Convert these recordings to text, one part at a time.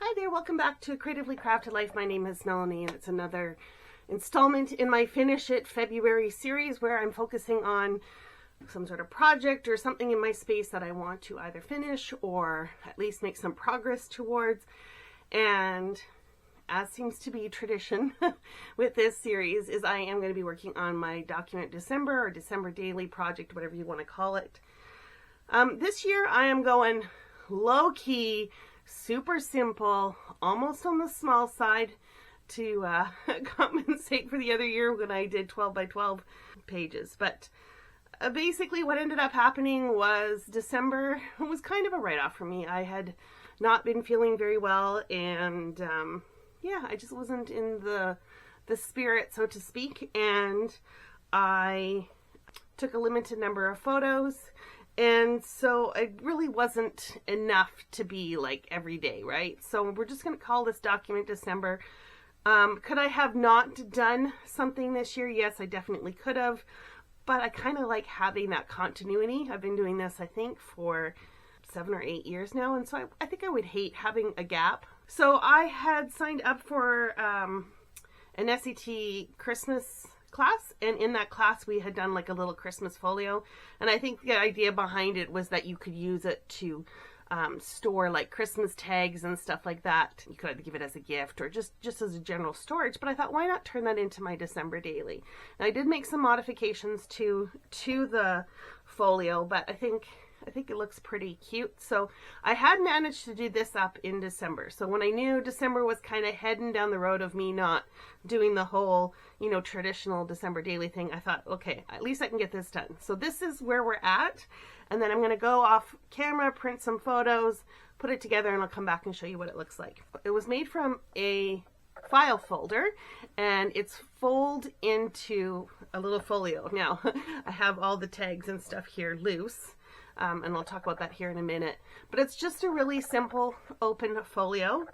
Hi there, welcome back to Creatively Crafted Life. My name is Melanie and it's another installment in my Finish It February series where I'm focusing on some sort of project or something in my space that I want to either finish or at least make some progress towards. And as seems to be tradition with this series is I am going to be working on my Document December or December Daily project, whatever you want to call it. This year I am going low-key, super simple, almost on the small side to compensate for the other year when I did 12 by 12 pages. But basically what ended up happening was December was kind of a write-off for me. I had not been feeling very well and yeah, I just wasn't in the spirit, so to speak, and I took a limited number of photos. And so it really wasn't enough to be like every day, right? So we're just going to call this Document December. Could I have not done something this year? Yes, I definitely could have. But I kind of like having that continuity. I've been doing this, I think, for 7 or 8 years now. And so I think I would hate having a gap. So I had signed up for an SET Christmas class, and in that class we had done like a little Christmas folio, and I think the idea behind it was that you could use it to store like Christmas tags and stuff like that. You could either give it as a gift or just as a general storage, but I thought, why not turn that into my December daily? Now, I did make some modifications to the folio, but I think it looks pretty cute. So I had managed to do this up in December. So when I knew December was kind of heading down the road of me not doing the whole, traditional December daily thing, I thought, okay, at least I can get this done. So this is where we're at. And then I'm going to go off camera, print some photos, put it together, and I'll come back and show you what it looks like. It was made from a file folder, and it's folded into a little folio. Now, I have all the tags and stuff here loose. And I'll talk about that here in a minute. But it's just a really simple open folio.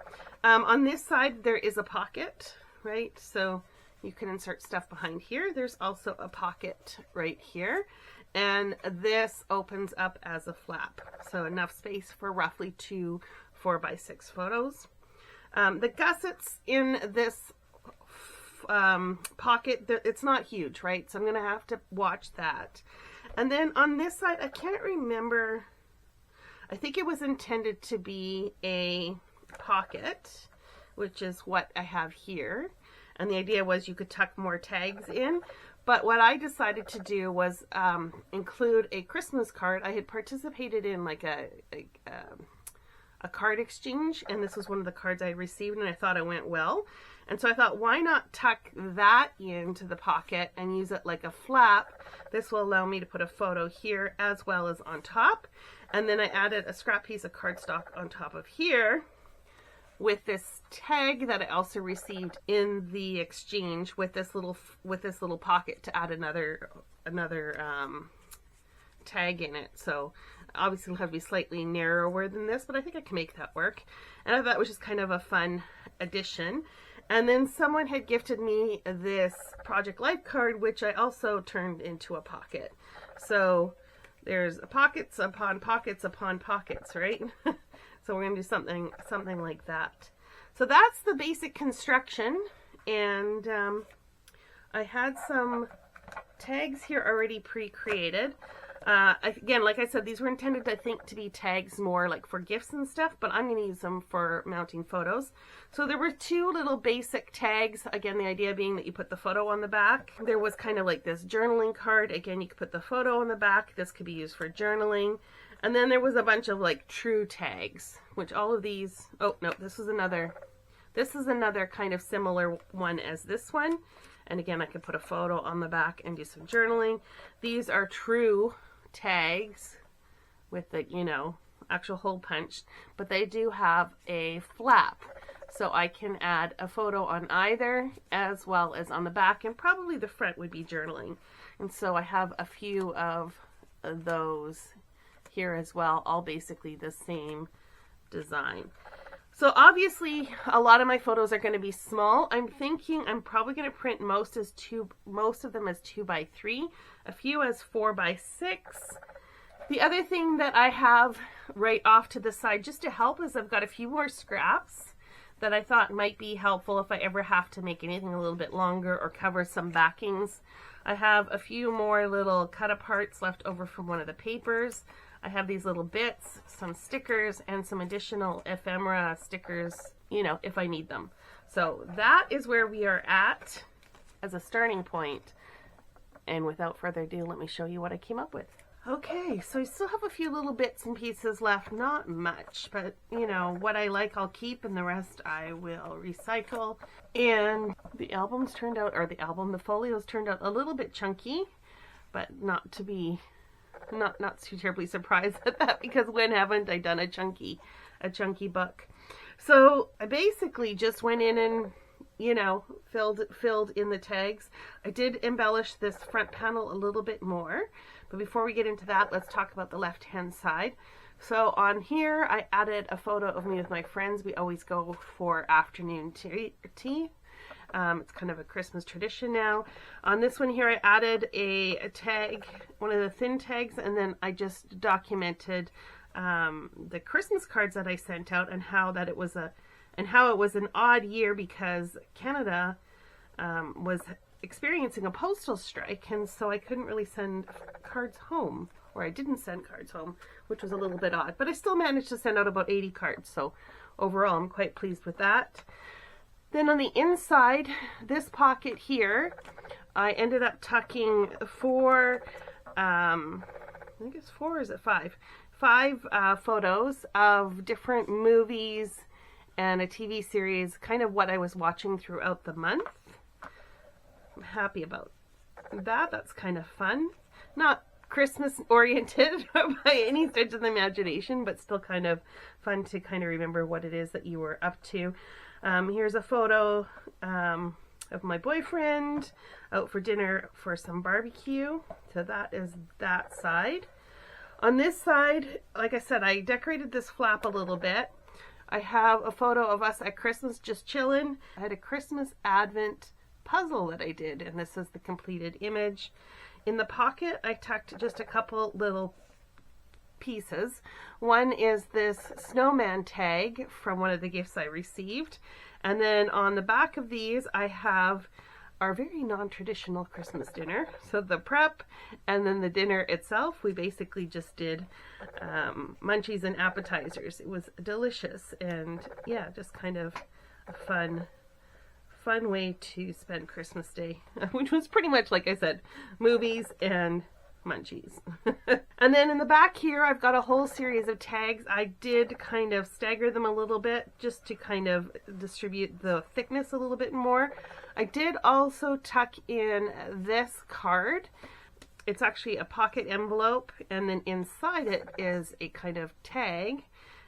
On this side, there is a pocket, right? So you can insert stuff behind here. There's also a pocket right here. And this opens up as a flap. So enough space for roughly 2 4x6 photos. The gussets in this pocket, it's not huge, right? So I'm going to have to watch that. And then on this side, I can't remember, I think it was intended to be a pocket, which is what I have here. And the idea was you could tuck more tags in. But what I decided to do was include a Christmas card. I had participated in like a card exchange, and this was one of the cards I received, and I thought it went well. And so I thought, why not tuck that into the pocket and use it like a flap? This will allow me to put a photo here as well as on top. And then I added a scrap piece of cardstock on top of here with this tag that I also received in the exchange with this little pocket to add another tag in it. So obviously it'll have to be slightly narrower than this, but I think I can make that work. And I thought it was just kind of a fun addition. And then someone had gifted me this Project Life card, which I also turned into a pocket. So there's pockets upon pockets upon pockets, right? So we're going to do something like that. So that's the basic construction. And I had some tags here already pre-created. Again, like I said, these were intended, I think, to be tags more like for gifts and stuff, but I'm going to use them for mounting photos. So there were 2 little basic tags. Again, the idea being that you put the photo on the back. There was kind of like this journaling card. Again, you could put the photo on the back. This could be used for journaling. And then there was a bunch of like true tags, which all of these, oh no, this is another kind of similar one as this one. And again, I could put a photo on the back and do some journaling. These are true tags with the, actual hole punched, but they do have a flap. So I can add a photo on either as well as on the back, and probably the front would be journaling. And so I have a few of those here as well, all basically the same design. So obviously a lot of my photos are going to be small. I'm thinking I'm probably going to print most of them as 2x3, a few as 4x6. The other thing that I have right off to the side just to help is I've got a few more scraps that I thought might be helpful if I ever have to make anything a little bit longer or cover some backings. I have a few more little cut aparts left over from one of the papers. I have these little bits, some stickers, and some additional ephemera stickers, you know, if I need them. So that is where we are at as a starting point. And without further ado, let me show you what I came up with. Okay, so I still have a few little bits and pieces left, not much, but you know, what I like I'll keep and the rest I will recycle. And the albums turned out, or the folios turned out a little bit chunky, but not too terribly surprised at that, because when haven't I done a chunky book? So I basically just went in and, you know, filled in the tags. I did embellish this front panel a little bit more. But before we get into that, let's talk about the left-hand side. So on here, I added a photo of me with my friends. We always go for afternoon tea. It's kind of a Christmas tradition now. On this one here, I added a tag, one of the thin tags, and then I just documented the Christmas cards that I sent out and how it was an odd year because Canada was experiencing a postal strike, and so I couldn't really send cards home, or I didn't send cards home, which was a little bit odd, but I still managed to send out about 80 cards, so overall I'm quite pleased with that. Then on the inside, this pocket here, I ended up tucking four, I think it's four, or is it five? Five photos of different movies and a TV series, kind of what I was watching throughout the month. I'm happy about that. That's kind of fun. Not Christmas oriented by any stretch of the imagination, but still kind of fun to kind of remember what it is that you were up to. Here's a photo of my boyfriend out for dinner for some barbecue. So that is that side. On this side, like I said, I decorated this flap a little bit. I have a photo of us at Christmas just chilling. I had a Christmas Advent puzzle that I did, and this is the completed image. In the pocket, I tucked just a couple little pieces. One is this snowman tag from one of the gifts I received, and then on the back of these I have our very non-traditional Christmas dinner. So the prep and then the dinner itself, we basically just did munchies and appetizers. It was delicious, and yeah, just kind of a fun way to spend Christmas Day, which was pretty much, like I said, movies and munchies. And then in the back here, I've got a whole series of tags. I did kind of stagger them a little bit just to kind of distribute the thickness a little bit more. I did also tuck in this card. It's actually a pocket envelope, and then inside it is a kind of tag.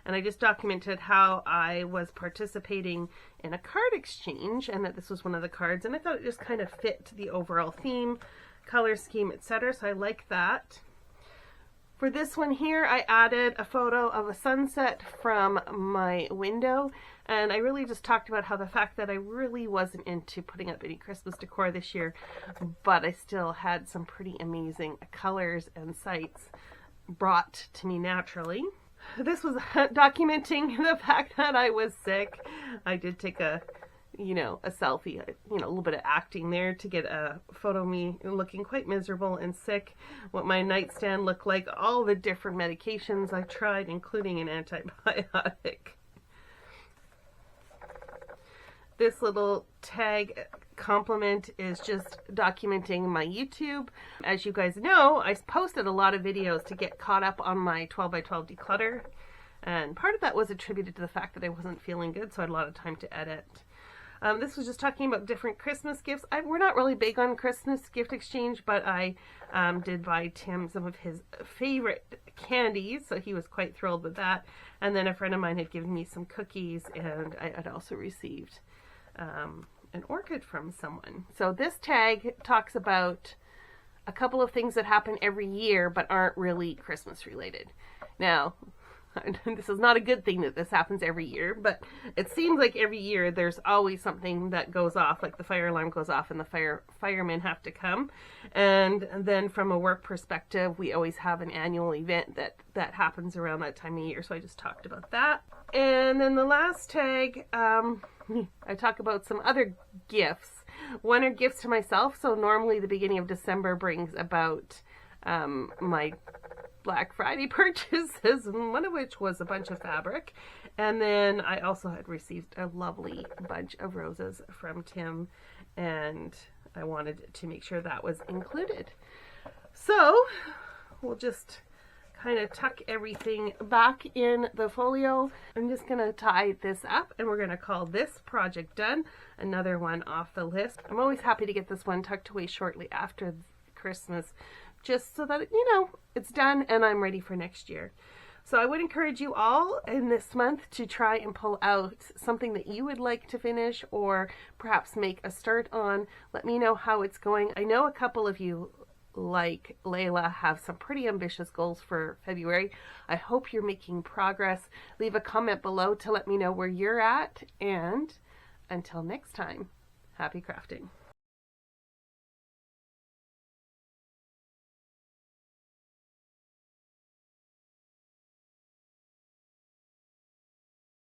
And I just documented how I was participating in a card exchange and that this was one of the cards. And I thought it just kind of fit the overall theme, color scheme, etc. So I like that. For this one here, I added a photo of a sunset from my window. And I really just talked about how the fact that I really wasn't into putting up any Christmas decor this year, but I still had some pretty amazing colors and sights brought to me naturally. This was documenting the fact that I was sick. I did take a selfie, a little bit of acting there to get a photo of me looking quite miserable and sick, what my nightstand looked like, all the different medications I tried, including an antibiotic. This little tag compliment is just documenting my YouTube. As you guys know, I posted a lot of videos to get caught up on my 12x12 declutter, and part of that was attributed to the fact that I wasn't feeling good, so I had a lot of time to edit. This was just talking about different Christmas gifts. We're not really big on Christmas gift exchange, but I did buy Tim some of his favorite candies, so he was quite thrilled with that. And then a friend of mine had given me some cookies, and I had also received an orchid from someone. So this tag talks about a couple of things that happen every year but aren't really Christmas related. Now, this is not a good thing that this happens every year, but it seems like every year there's always something that goes off, like the fire alarm goes off and the firemen have to come. And then from a work perspective, we always have an annual event that happens around that time of year. So I just talked about that. And then the last tag, I talk about some other gifts. One are gifts to myself. So normally the beginning of December brings about my Black Friday purchases, one of which was a bunch of fabric. And then I also had received a lovely bunch of roses from Tim, and I wanted to make sure that was included. So we'll just kind of tuck everything back in the folio. I'm just going to tie this up, and we're going to call this project done. Another one off the list. I'm always happy to get this one tucked away shortly after Christmas, just so that, you know, it's done and I'm ready for next year. So I would encourage you all in this month to try and pull out something that you would like to finish or perhaps make a start on. Let me know how it's going. I know a couple of you, like Layla, have some pretty ambitious goals for February. I hope you're making progress. Leave a comment below to let me know where you're at. And until next time, happy crafting.